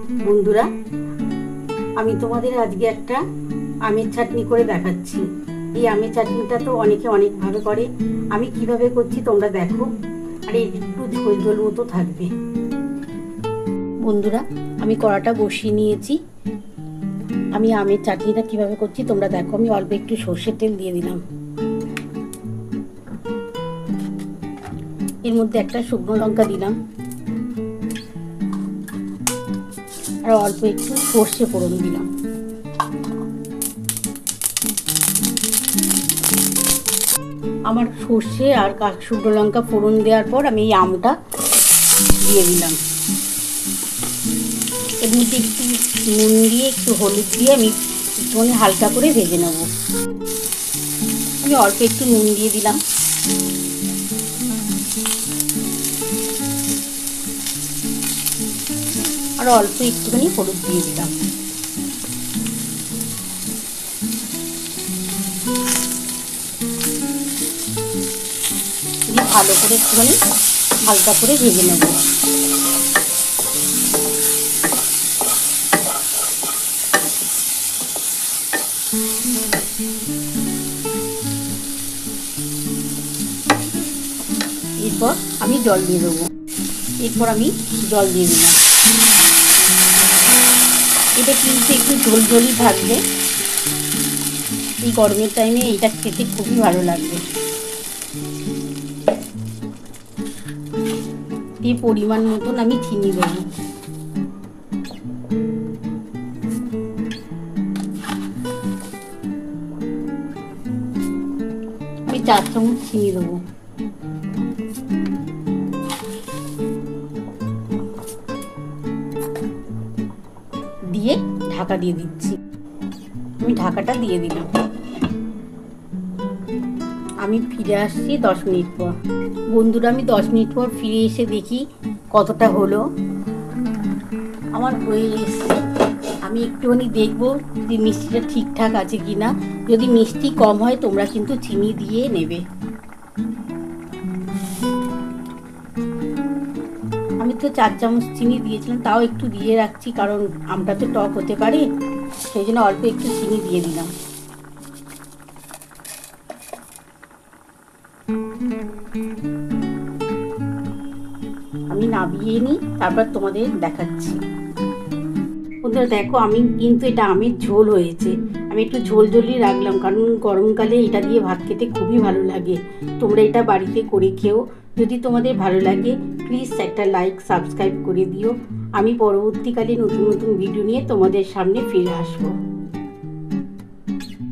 বন্ধুরা, আমি তোমাদের আজকে একটা আমের চাটনি করে দেখাচ্ছি। এই আমের চাটনিটা তো অনেকে অনেকভাবে করে, আমি কিভাবে করছি তোমরা দেখো। আর একটু ঝোল ঝোল মতো থাকবে। বন্ধুরা, আমি কড়াটা বসিয়ে নিয়েছি। আমি আমের চাটনিটা কিভাবে করছি তোমরা দেখো। আমি অল্প একটু সর্ষের তেল দিয়ে দিলাম। এর মধ্যে একটা শুকনো লঙ্কা দিলাম আর অল্প একটু সর্ষে ফোড়ন দিলাম। আমার সর্ষে আর শুকনো লঙ্কা ফোড়ন দেওয়ার পর আমি এই আমটা দিয়ে দিলাম। এর মধ্যে একটু নুন দিয়ে একটু হলুদ দিয়ে আমি একটুখানি হালকা করে ভেজে নেব। আমি অল্প একটু নুন দিয়ে দিলাম। আর অল্প একটুখানি হলুদ দিয়ে দিলাম। দিয়ে ভালো করে একটুখানি হালকা করে ভেজে নেব। এরপর আমি জল দিয়ে দেবো। এরপর আমি জল দিয়ে দিলাম। এটা কিন্তু একটু ঝোল ঝোলই থাকবে। এই গরমের টাইমে এটা খেতে খুবই ভালো লাগবে। এই পরিমাণ মতন আমি চিনি দেবো। আমি 4 চামচ চিনি দেবো। দিয়ে ঢাকা দিয়ে দিচ্ছি। আমি ঢাকাটা দিয়ে দিলাম। আমি ফিরে আসছি 10 মিনিট পর। বন্ধুরা, আমি 10 মিনিট পর ফিরে এসে দেখি কতটা হলো। আমার হয়ে এসছে। আমি একটুখানি দেখবো যে মিষ্টিটা ঠিকঠাক আছে কি না। যদি মিষ্টি কম হয় তোমরা কিন্তু চিনি দিয়ে নেবে। আমি তো 4 চামচ চিনি দিয়েছিলাম, তাও একটু দিয়ে রাখছি, কারণ আমটা তো টক হতে পারে, সেই জন্য অল্প একটু চিনি দিয়ে দিলাম। আমি নামিয়ে নিই, তারপর তোমাদের দেখাচ্ছি। বন্ধুরা দেখো, আমি কিন্তু এটা আমের ঝোল হয়েছে। আমি একটু ঝোল ঝোলই রাখলাম, কারণ গরমকালে এটা দিয়ে ভাত খেতে খুবই ভালো লাগে। তোমরা এটা বাড়িতে করে খেও। যদি তোমাদের ভালো লাগে প্লিজ একটা লাইক সাবস্ক্রাইব করে দিও। আমি পরবর্তীকালে নতুন নতুন ভিডিও নিয়ে তোমাদের সামনে ফিরে আসবো।